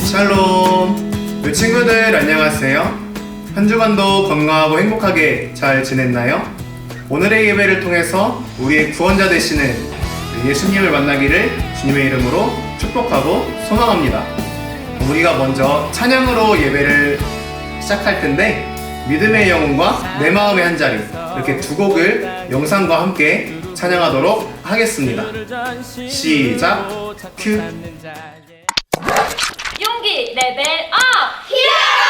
샬롬! 우리 친구들 안녕하세요. 한 주간도 건강하고 행복하게 잘 지냈나요? 오늘의 예배를 통해서 우리의 구원자 되시는 예수님을 만나기를 주님의 이름으로 축복하고 소망합니다. 우리가 먼저 찬양으로 예배를 시작할 텐데 믿음의 영혼과 내 마음의 한 자리, 이렇게 두 곡을 영상과 함께 찬양하도록 하겠습니다. 시작! 큐! 용기 레벨 업! 히어로!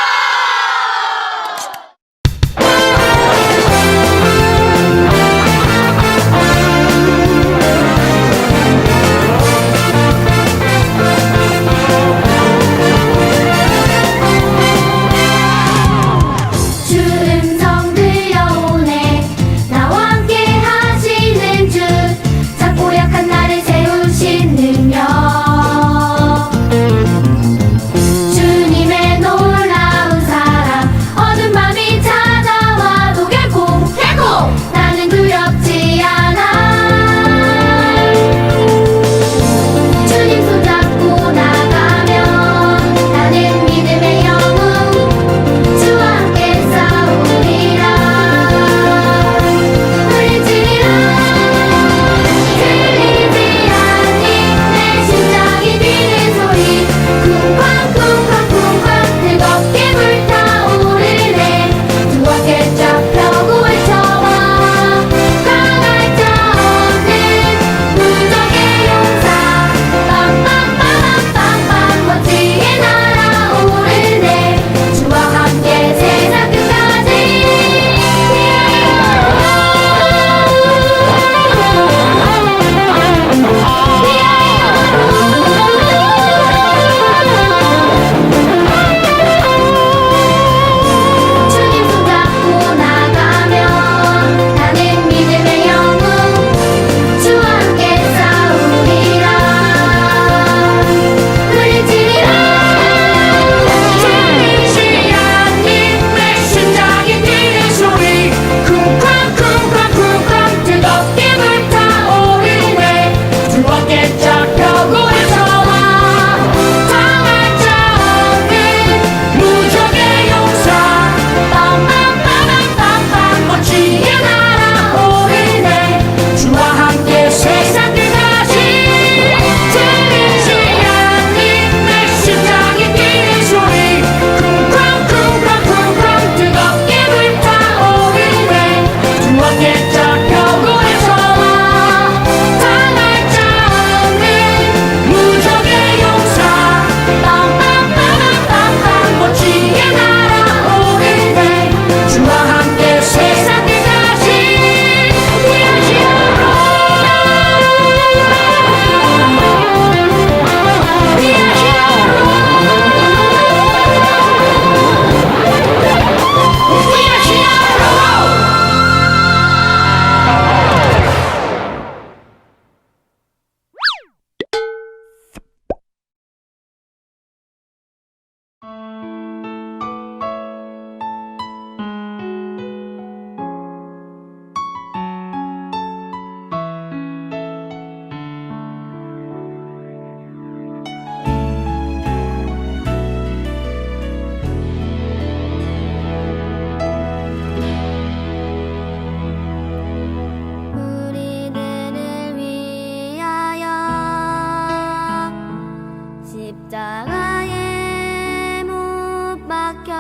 십자가에 못 박혀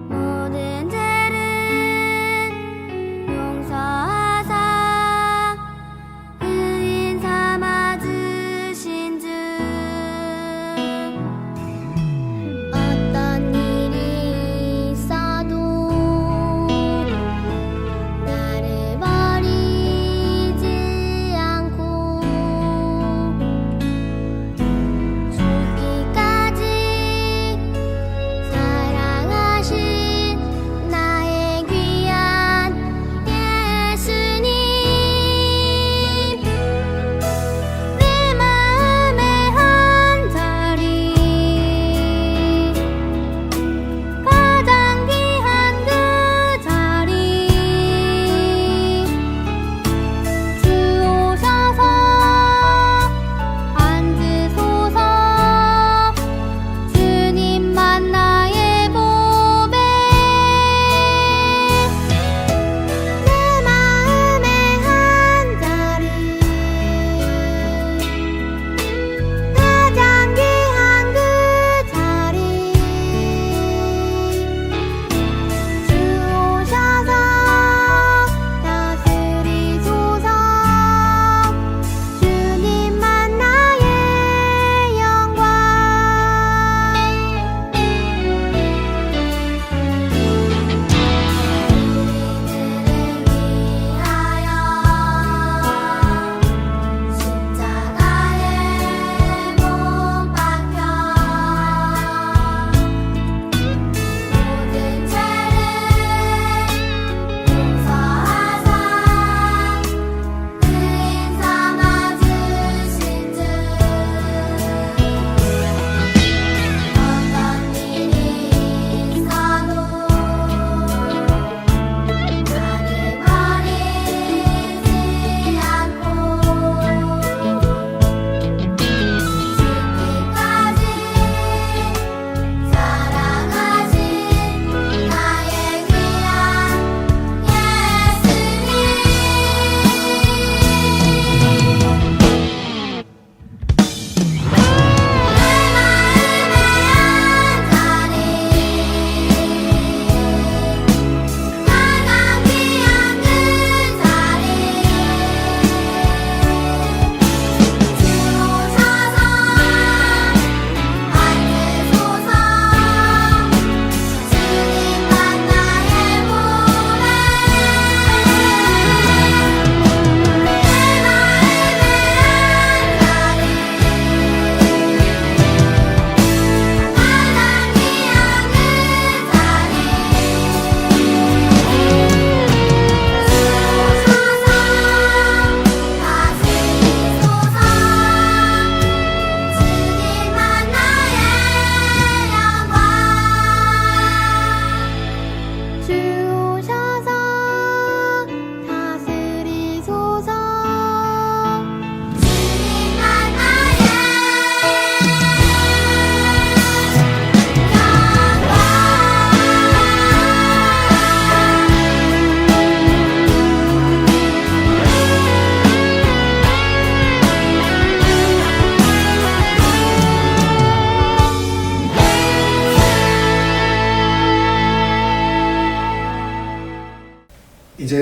모든 죄를 용서하사 의인 삼아 주신 주 어떤 일이 있어도 나를 버리지 않고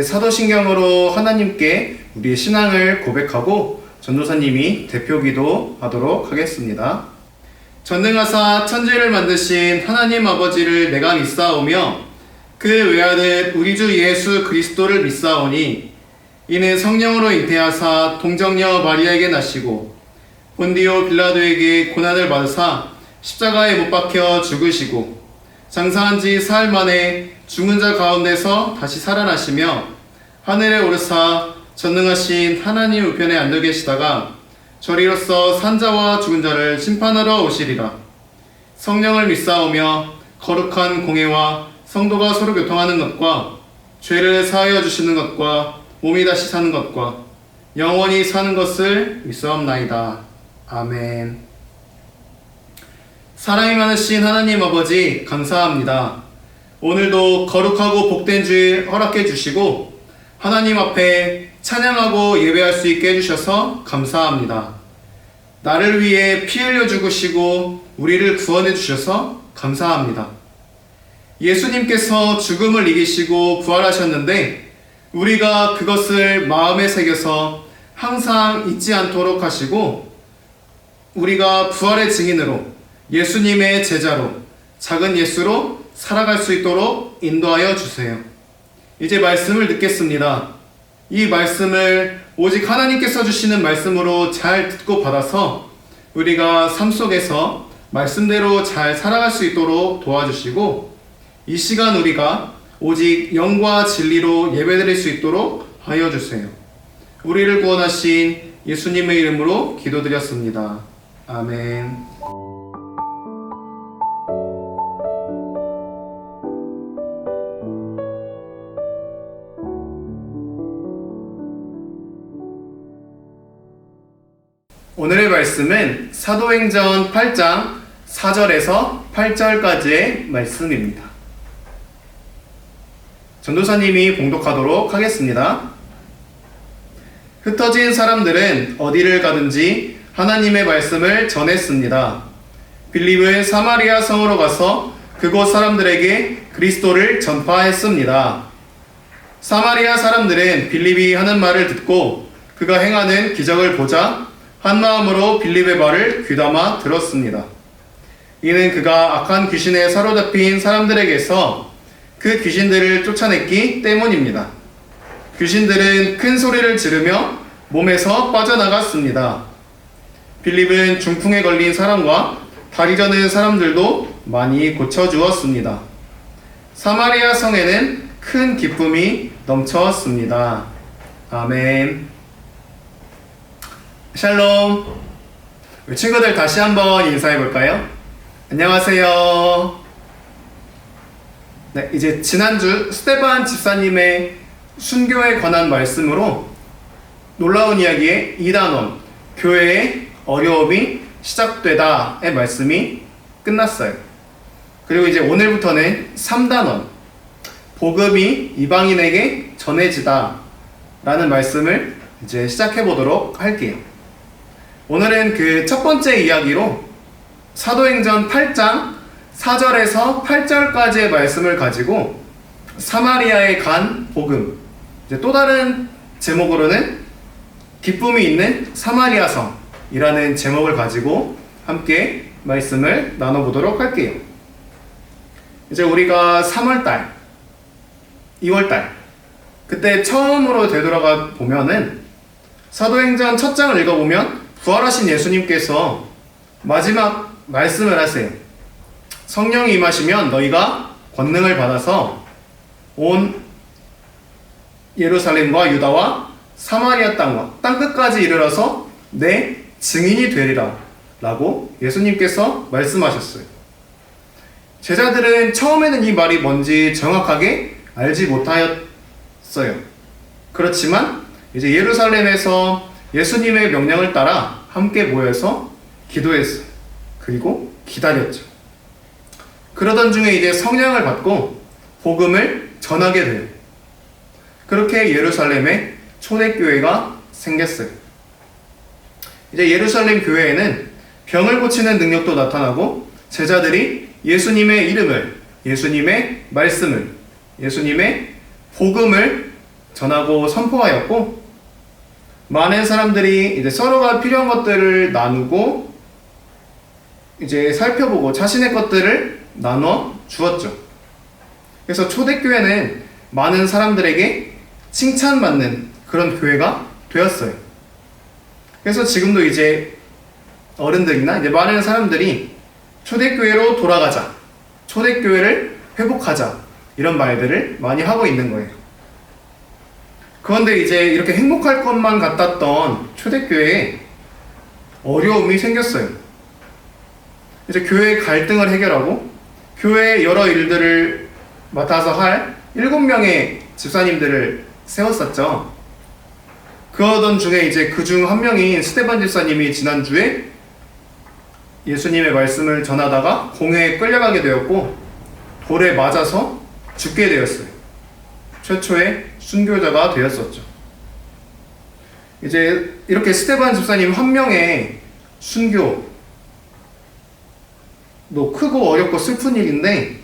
이제 사도신경으로 하나님께 우리의 신앙을 고백하고 전도사님이 대표기도 하도록 하겠습니다. 전능하사 천지를 만드신 하나님 아버지를 내가 믿사오며 그 외아들 우리 주 예수 그리스도를 믿사오니 이는 성령으로 잉태하사 동정녀 마리아에게 나시고 본디오 빌라도에게 고난을 받으사 십자가에 못 박혀 죽으시고 장사한 지 사흘 만에 죽은 자 가운데서 다시 살아나시며 하늘에 오르사 전능하신 하나님 우편에 앉아 계시다가 저리로서 산자와 죽은 자를 심판하러 오시리라. 성령을 믿사오며 거룩한 공회와 성도가 서로 교통하는 것과 죄를 사하여 주시는 것과 몸이 다시 사는 것과 영원히 사는 것을 믿사옵나이다. 아멘. 사랑이 많으신 하나님 아버지 감사합니다. 오늘도 거룩하고 복된 주일 허락해 주시고 하나님 앞에 찬양하고 예배할 수 있게 해주셔서 감사합니다. 나를 위해 피 흘려 죽으시고 우리를 구원해 주셔서 감사합니다. 예수님께서 죽음을 이기시고 부활하셨는데 우리가 그것을 마음에 새겨서 항상 잊지 않도록 하시고 우리가 부활의 증인으로 예수님의 제자로 작은 예수로 살아갈 수 있도록 인도하여 주세요. 이제 말씀을 듣겠습니다. 이 말씀을 오직 하나님께서 주시는 말씀으로 잘 듣고 받아서 우리가 삶 속에서 말씀대로 잘 살아갈 수 있도록 도와주시고 이 시간 우리가 오직 영과 진리로 예배드릴 수 있도록 하여 주세요. 우리를 구원하신 예수님의 이름으로 기도드렸습니다. 아멘. 오늘의 말씀은 사도행전 8장 4절에서 8절까지의 말씀입니다. 전도사님이 봉독하도록 하겠습니다. 흩어진 사람들은 어디를 가든지 하나님의 말씀을 전했습니다. 빌립은 사마리아 성으로 가서 그곳 사람들에게 그리스도를 전파했습니다. 사마리아 사람들은 빌립이 하는 말을 듣고 그가 행하는 기적을 보자 한마음으로 빌립의 말을 귀담아 들었습니다. 이는 그가 악한 귀신에 사로잡힌 사람들에게서 그 귀신들을 쫓아냈기 때문입니다. 귀신들은 큰 소리를 지르며 몸에서 빠져나갔습니다. 빌립은 중풍에 걸린 사람과 다리 저는 사람들도 많이 고쳐주었습니다. 사마리아 성에는 큰 기쁨이 넘쳐왔습니다. 아멘. 샬롬. 우리 친구들 다시 한번 인사해 볼까요? 안녕하세요. 네, 이제 지난주 스테반 집사님의 순교에 관한 말씀으로 놀라운 이야기의 2단원 교회의 어려움이 시작되다의 말씀이 끝났어요. 그리고 이제 오늘부터는 3단원 복음이 이방인에게 전해지다 라는 말씀을 이제 시작해 보도록 할게요. 오늘은 그 첫 번째 이야기로 사도행전 8장 4절에서 8절까지의 말씀을 가지고 사마리아에 간 복음, 이제 또 다른 제목으로는 기쁨이 있는 사마리아 성이라는 제목을 가지고 함께 말씀을 나눠보도록 할게요. 이제 우리가 3월달, 2월달 그때 처음으로 되돌아가 보면은 사도행전 첫 장을 읽어보면 부활하신 예수님께서 마지막 말씀을 하세요. 성령이 임하시면 너희가 권능을 받아서 온 예루살렘과 유다와 사마리아 땅과 땅끝까지 이르러서 내 증인이 되리라 라고 예수님께서 말씀하셨어요. 제자들은 처음에는 이 말이 뭔지 정확하게 알지 못하였어요. 그렇지만 이제 예루살렘에서 예수님의 명령을 따라 함께 모여서 기도했어요. 그리고 기다렸죠. 그러던 중에 이제 성령을 받고 복음을 전하게 돼요. 그렇게 예루살렘에 초대교회가 생겼어요. 이제 예루살렘 교회에는 병을 고치는 능력도 나타나고 제자들이 예수님의 이름을, 예수님의 말씀을, 예수님의 복음을 전하고 선포하였고, 많은 사람들이 이제 서로가 필요한 것들을 나누고 이제 살펴보고 자신의 것들을 나눠 주었죠. 그래서 초대교회는 많은 사람들에게 칭찬받는 그런 교회가 되었어요. 그래서 지금도 이제 어른들이나 이제 많은 사람들이 초대교회로 돌아가자, 초대교회를 회복하자, 이런 말들을 많이 하고 있는 거예요. 그런데 이제 이렇게 행복할 것만 같았던 초대교회에 어려움이 생겼어요. 이제 교회의 갈등을 해결하고 교회의 여러 일들을 맡아서 할 7명의 집사님들을 세웠었죠. 그러던 중에 이제 그중 한 명인 스데반 집사님이 지난주에 예수님의 말씀을 전하다가 공회에 끌려가게 되었고 돌에 맞아서 죽게 되었어요. 최초의 순교자가 되었었죠. 이제 이렇게 스데반 집사님 한 명의 순교도 크고 어렵고 슬픈 일인데,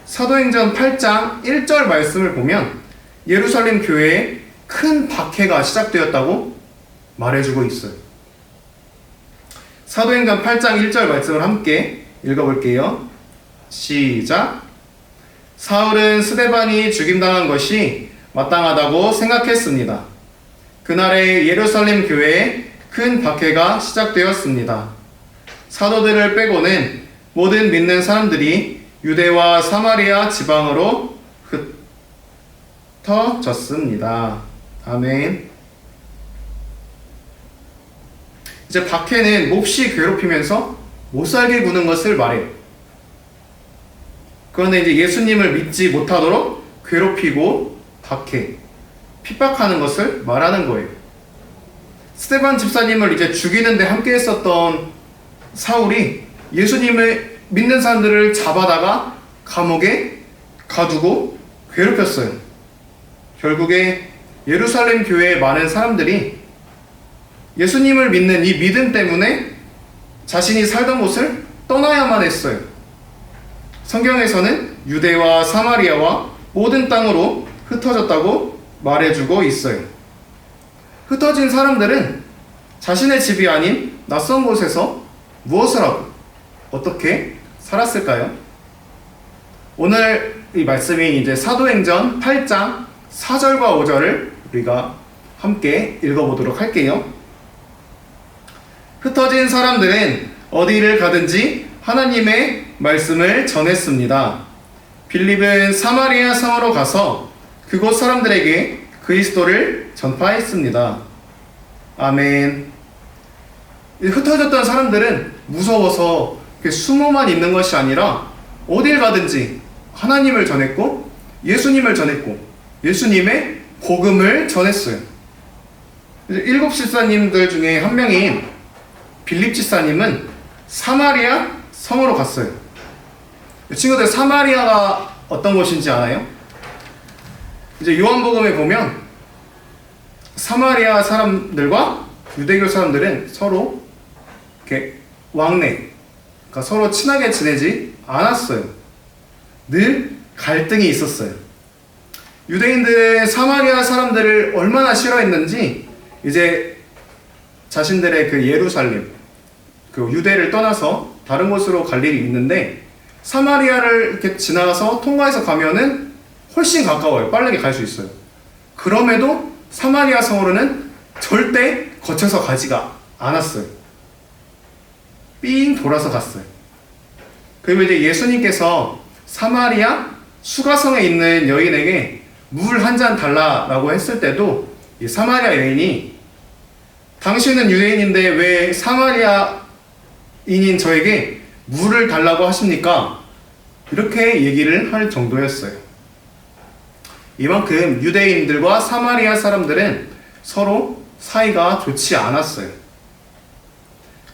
사도행전 8장 1절 말씀을 보면 예루살렘 교회에 큰 박해가 시작되었다고 말해주고 있어요. 사도행전 8장 1절 말씀을 함께 읽어볼게요. 시작. 사울은 스데반이 죽임당한 것이 마땅하다고 생각했습니다. 그날에 예루살렘 교회에 큰 박해가 시작되었습니다. 사도들을 빼고는 모든 믿는 사람들이 유대와 사마리아 지방으로 흩어졌습니다. 아멘. 이제 박해는 몹시 괴롭히면서 못살게 구는 것을 말해요. 그런데 이제 예수님을 믿지 못하도록 괴롭히고 박해, 핍박하는 것을 말하는 거예요. 스데반 집사님을 이제 죽이는데 함께 했었던 사울이 예수님을 믿는 사람들을 잡아다가 감옥에 가두고 괴롭혔어요. 결국에 예루살렘 교회의 많은 사람들이 예수님을 믿는 이 믿음 때문에 자신이 살던 곳을 떠나야만 했어요. 성경에서는 유대와 사마리아와 모든 땅으로 흩어졌다고 말해주고 있어요. 흩어진 사람들은 자신의 집이 아닌 낯선 곳에서 무엇을 하고 어떻게 살았을까요? 오늘 이 말씀인 이제 사도행전 8장 4절과 5절을 우리가 함께 읽어보도록 할게요. 흩어진 사람들은 어디를 가든지 하나님의 말씀을 전했습니다. 빌립은 사마리아 성으로 가서 그곳 사람들에게 그리스도를 전파했습니다. 아멘. 흩어졌던 사람들은 무서워서 숨어만 있는 것이 아니라 어딜 가든지 하나님을 전했고 예수님을 전했고 예수님의 복음을 전했어요. 7 집사님들 중에 한 명인 빌립 집사님은 사마리아 성으로 갔어요. 친구들, 사마리아가 어떤 곳인지 아나요? 이제 요한복음에 보면 사마리아 사람들과 유대교 사람들은 서로 이렇게 왕래, 그러니까 서로 친하게 지내지 않았어요. 늘 갈등이 있었어요. 유대인들은 사마리아 사람들을 얼마나 싫어했는지 이제 자신들의 그 예루살렘, 그 유대를 떠나서 다른 곳으로 갈 일이 있는데 사마리아를 이렇게 지나가서 통과해서 가면은 훨씬 가까워요. 빠르게 갈 수 있어요. 그럼에도 사마리아 성으로는 절대 거쳐서 가지가 않았어요. 삥 돌아서 갔어요. 그리고 이제 예수님께서 사마리아 수가성에 있는 여인에게 물 한 잔 달라라고 했을 때도 이 사마리아 여인이 당신은 유대인인데 왜 사마리아인인 저에게 물을 달라고 하십니까? 이렇게 얘기를 할 정도였어요. 이만큼 유대인들과 사마리아 사람들은 서로 사이가 좋지 않았어요.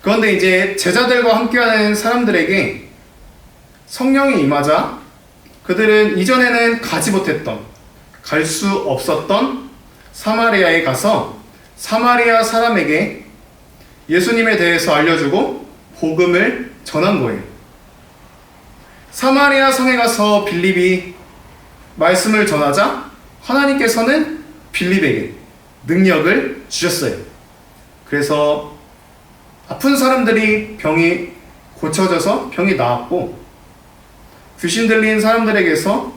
그런데 이제 제자들과 함께하는 사람들에게 성령이 임하자 그들은 이전에는 가지 못했던, 갈 수 없었던 사마리아에 가서 사마리아 사람에게 예수님에 대해서 알려주고 복음을 전한 거예요. 사마리아 성에 가서 빌립이 말씀을 전하자 하나님께서는 빌립에게 능력을 주셨어요. 그래서 아픈 사람들이 병이 고쳐져서 병이 나았고, 귀신 들린 사람들에게서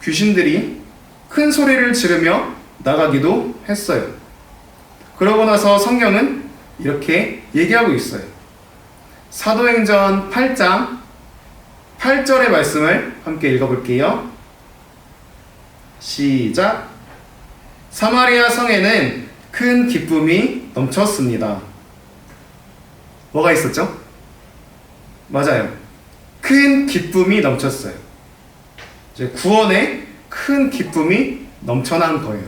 귀신들이 큰 소리를 지르며 나가기도 했어요. 그러고 나서 성경은 이렇게 얘기하고 있어요. 사도행전 8장 8절의 말씀을 함께 읽어볼게요. 시작. 사마리아 성에는 큰 기쁨이 넘쳤습니다. 뭐가 있었죠? 맞아요. 큰 기쁨이 넘쳤어요. 이제 구원에 큰 기쁨이 넘쳐난 거예요.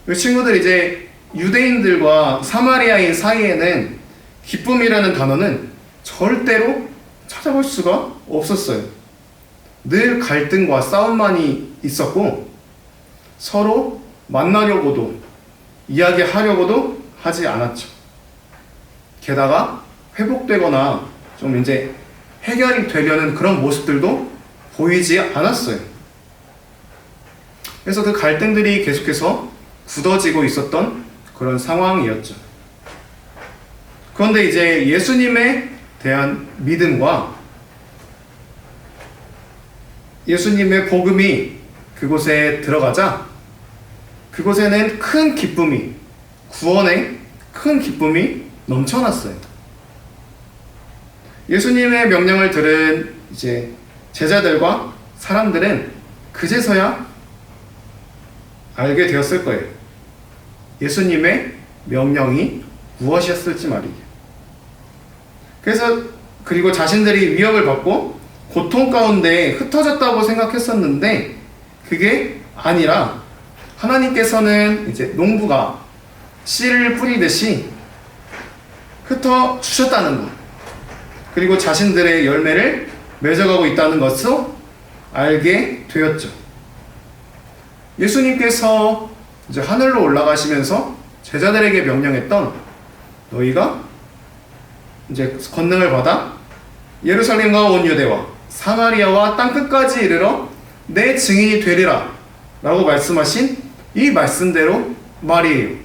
이 친구들, 이제 유대인들과 사마리아인 사이에는 기쁨이라는 단어는 절대로 찾아볼 수가 없었어요. 늘 갈등과 싸움만이 있었고, 서로 만나려고도 이야기하려고도 하지 않았죠. 게다가 회복되거나 좀 이제 해결이 되려는 그런 모습들도 보이지 않았어요. 그래서 그 갈등들이 계속해서 굳어지고 있었던 그런 상황이었죠. 그런데 이제 예수님에 대한 믿음과 예수님의 복음이 그곳에 들어가자 그곳에는 큰 기쁨이, 구원의 큰 기쁨이 넘쳐났어요. 예수님의 명령을 들은 이제 제자들과 사람들은 그제서야 알게 되었을 거예요. 예수님의 명령이 무엇이었을지 말이에요. 그래서 그리고 자신들이 위협을 받고 고통 가운데 흩어졌다고 생각했었는데 그게 아니라 하나님께서는 이제 농부가 씨를 뿌리듯이 흩어 주셨다는 것, 그리고 자신들의 열매를 맺어가고 있다는 것을 알게 되었죠. 예수님께서 이제 하늘로 올라가시면서 제자들에게 명령했던 너희가 이제 권능을 받아 예루살렘과 온 유대와 사마리아와 땅끝까지 이르러 내 증인이 되리라 라고 말씀하신 이 말씀대로 말이에요.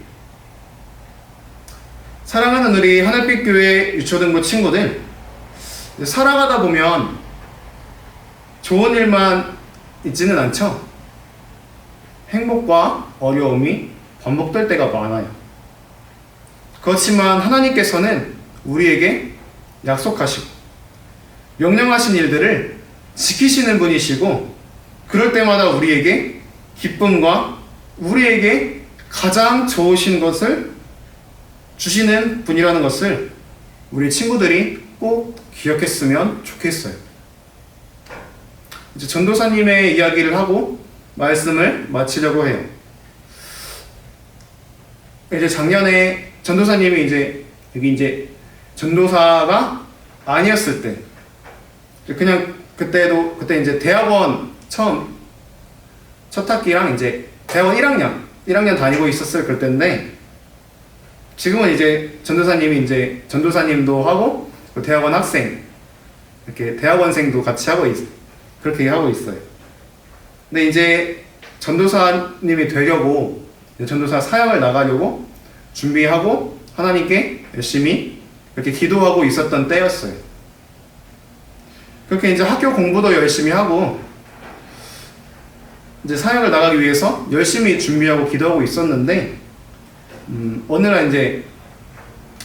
사랑하는 우리 하늘빛교회 유초등부 친구들, 살아가다 보면 좋은 일만 있지는 않죠. 행복과 어려움이 반복될 때가 많아요. 그렇지만 하나님께서는 우리에게 약속하시고 명령하신 일들을 지키시는 분이시고, 그럴 때마다 우리에게 기쁨과 우리에게 가장 좋으신 것을 주시는 분이라는 것을 우리 친구들이 꼭 기억했으면 좋겠어요. 이제 전도사님의 이야기를 하고 말씀을 마치려고 해요. 이제 작년에 전도사님이 이제 여기 이제 전도사가 아니었을 때, 그냥 그때 이제 대학원 처음 첫 학기랑 이제 대학원 1학년 다니고 있었을 그때인데, 지금은 이제 전도사님이 이제 전도사님도 하고 대학원 학생, 이렇게 대학원생도 같이 그렇게 하고 있어요. 근데 이제 전도사님이 되려고, 전도사 사역을 나가려고 준비하고 하나님께 열심히 이렇게 기도하고 있었던 때였어요. 그렇게 이제 학교 공부도 열심히 하고 이제 사역을 나가기 위해서 열심히 준비하고 기도하고 있었는데, 어느 날 이제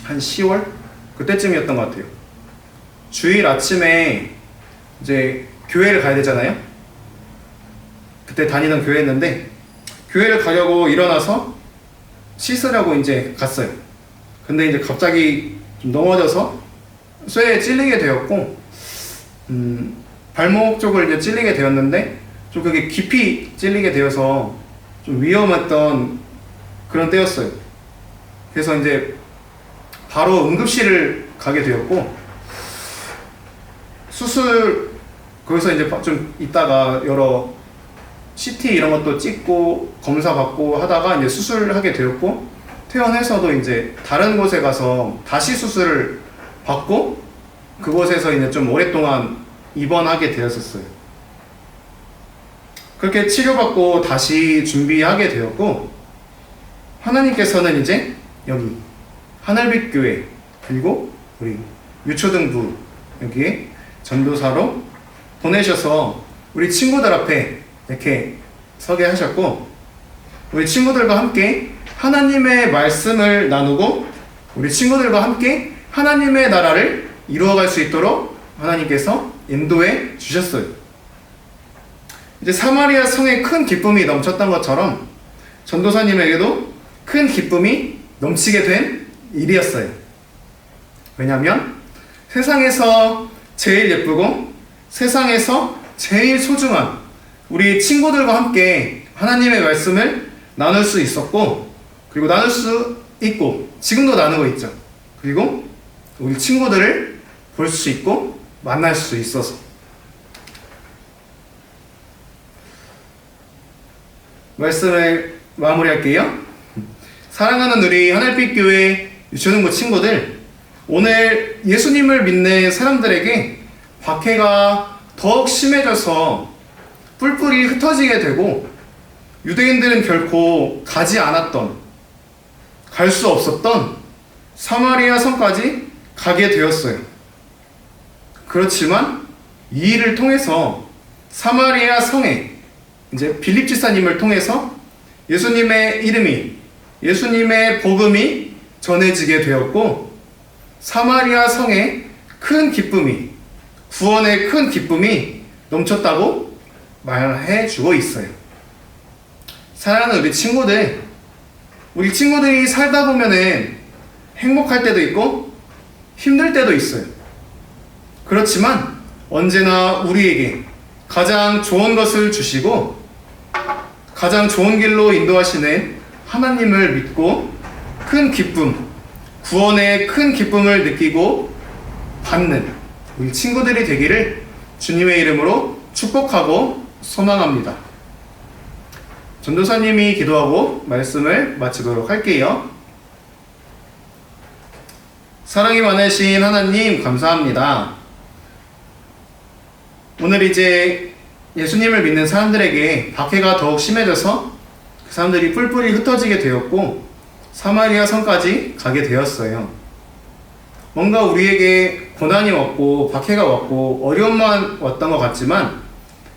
한 10월 그때쯤이었던 것 같아요. 주일 아침에 이제 교회를 가야 되잖아요. 그때 다니던 교회였는데 교회를 가려고 일어나서 씻으려고 이제 갔어요. 근데 이제 갑자기 좀 넘어져서 쇠에 찔리게 되었고, 발목 쪽을 이제 찔리게 되었는데 좀 그게 깊이 찔리게 되어서 좀 위험했던 그런 때였어요. 그래서 이제 바로 응급실을 가게 되었고, 거기서 이제 좀 있다가 여러 CT 이런 것도 찍고 검사 받고 하다가 이제 수술하게 되었고, 퇴원해서도 이제 다른 곳에 가서 다시 수술을 받고 그곳에서 이제 좀 오랫동안 입원하게 되었었어요. 그렇게 치료받고 다시 준비하게 되었고, 하나님께서는 이제 여기 하늘빛 교회 그리고 우리 유초등부 여기에 전도사로 보내셔서 우리 친구들 앞에 이렇게 서게 하셨고, 우리 친구들과 함께 하나님의 말씀을 나누고 우리 친구들과 함께 하나님의 나라를 이루어갈 수 있도록 하나님께서 인도해 주셨어요. 이제 사마리아 성에 큰 기쁨이 넘쳤던 것처럼 전도사님에게도 큰 기쁨이 넘치게 된 일이었어요. 왜냐하면 세상에서 제일 예쁘고 세상에서 제일 소중한 우리 친구들과 함께 하나님의 말씀을 나눌 수 있었고, 그리고 나눌 수 있고 지금도 나누고 있죠. 그리고 우리 친구들을 볼 수 있고 만날 수 있어서. 말씀을 마무리할게요. 사랑하는 우리 하늘빛 교회 유초등부 친구들, 오늘 예수님을 믿는 사람들에게 박해가 더욱 심해져서 뿔뿔이 흩어지게 되고, 유대인들은 결코 가지 않았던, 갈 수 없었던 사마리아 성까지 가게 되었어요. 그렇지만 이 일을 통해서 사마리아 성에 이제 빌립 지사님을 통해서 예수님의 이름이, 예수님의 복음이 전해지게 되었고, 사마리아 성에 큰 기쁨이, 구원의 큰 기쁨이 넘쳤다고 말해 주고 있어요. 사랑하는 우리 친구들, 우리 친구들이 살다 보면은 행복할 때도 있고 힘들 때도 있어요. 그렇지만 언제나 우리에게 가장 좋은 것을 주시고 가장 좋은 길로 인도하시는 하나님을 믿고 큰 기쁨, 구원의 큰 기쁨을 느끼고 받는 우리 친구들이 되기를 주님의 이름으로 축복하고 소망합니다. 전도사님이 기도하고 말씀을 마치도록 할게요. 사랑이 많으신 하나님 감사합니다. 오늘 이제 예수님을 믿는 사람들에게 박해가 더욱 심해져서 그 사람들이 뿔뿔이 흩어지게 되었고 사마리아 성까지 가게 되었어요. 뭔가 우리에게 고난이 왔고 박해가 왔고 어려움만 왔던 것 같지만,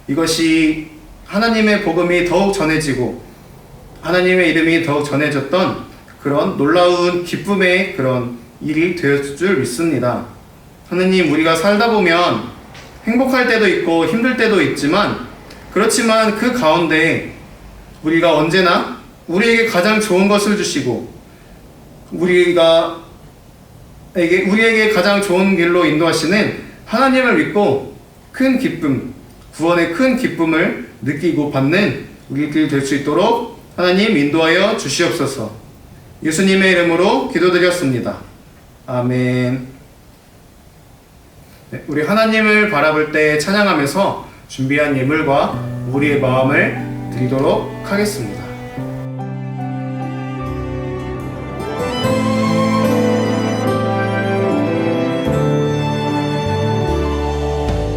이것이 하나님의 복음이 더욱 전해지고 하나님의 이름이 더욱 전해졌던 그런 놀라운 기쁨의 그런 일이 되었을 줄 믿습니다. 하나님, 우리가 살다 보면 행복할 때도 있고 힘들 때도 있지만, 그렇지만 그 가운데 우리가 언제나 우리에게 가장 좋은 것을 주시고 우리에게 가장 좋은 길로 인도하시는 하나님을 믿고 큰 기쁨, 구원의 큰 기쁨을 느끼고 받는 우리들 될 수 있도록 하나님 인도하여 주시옵소서. 예수님의 이름으로 기도드렸습니다. 아멘. 네, 우리 하나님을 바라볼 때 찬양하면서 준비한 예물과 우리의 마음을 드리도록 하겠습니다.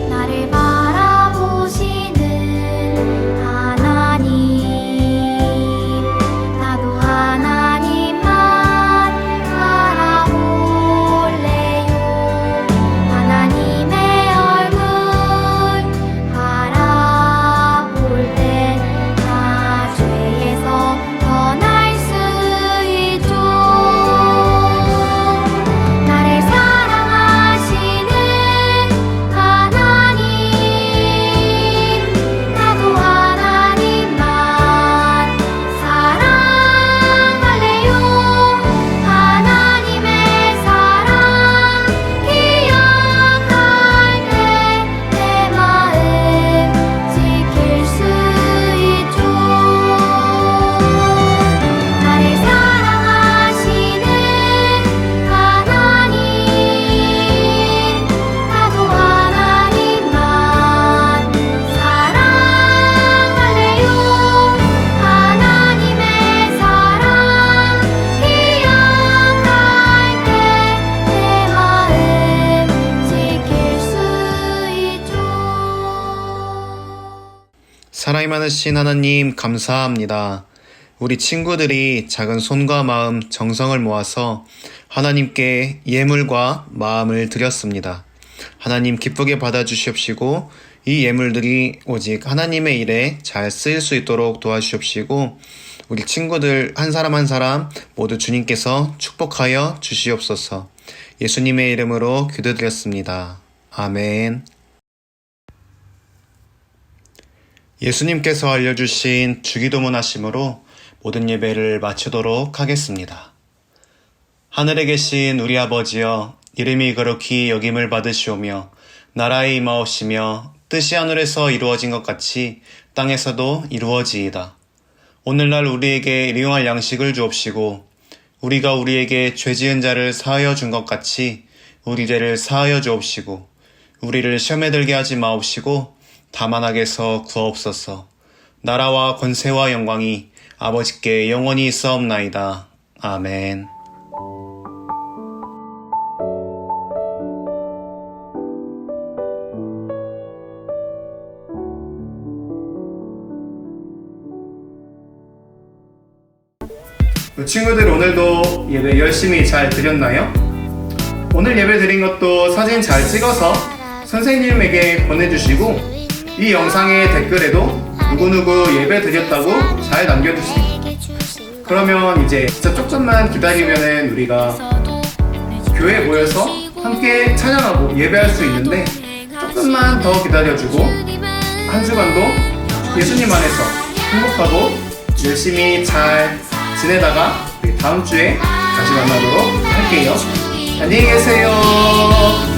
나를 바라보시는 하나님, 나도 하나님만 바라볼래요. 하나님의 얼굴 바라볼 때 나 죄 사랑이 많으신 하나님 감사합니다. 우리 친구들이 작은 손과 마음, 정성을 모아서 하나님께 예물과 마음을 드렸습니다. 하나님 기쁘게 받아주시옵시고 이 예물들이 오직 하나님의 일에 잘 쓰일 수 있도록 도와주시옵시고 우리 친구들 한 사람 한 사람 모두 주님께서 축복하여 주시옵소서. 예수님의 이름으로 기도드렸습니다. 아멘. 예수님께서 알려주신 주기도문 하심으로 모든 예배를 마치도록 하겠습니다. 하늘에 계신 우리 아버지여, 이름이 거룩히 여김을 받으시오며 나라에 임하옵시며 뜻이 하늘에서 이루어진 것 같이 땅에서도 이루어지이다. 오늘날 우리에게 일용할 양식을 주옵시고 우리가 우리에게 죄 지은 자를 사하여 준 것 같이 우리 죄를 사하여 주옵시고 우리를 시험에 들게 하지 마옵시고 다만 악에서 구하옵소서. 나라와 권세와 영광이 아버지께 영원히 있사옵나이다. 아멘. 친구들 오늘도 예배 열심히 잘 드렸나요? 오늘 예배 드린 것도 사진 잘 찍어서 선생님에게 보내주시고 이 영상의 댓글에도 누구누구 예배 드렸다고 잘 남겨주세요. 그러면 이제 진짜 조금만 기다리면은 우리가 교회에 모여서 함께 찬양하고 예배할 수 있는데 조금만 더 기다려주고 한 주간도 예수님 안에서 행복하고 열심히 잘 지내다가 우리 다음 주에 다시 만나도록 할게요. 안녕히 계세요.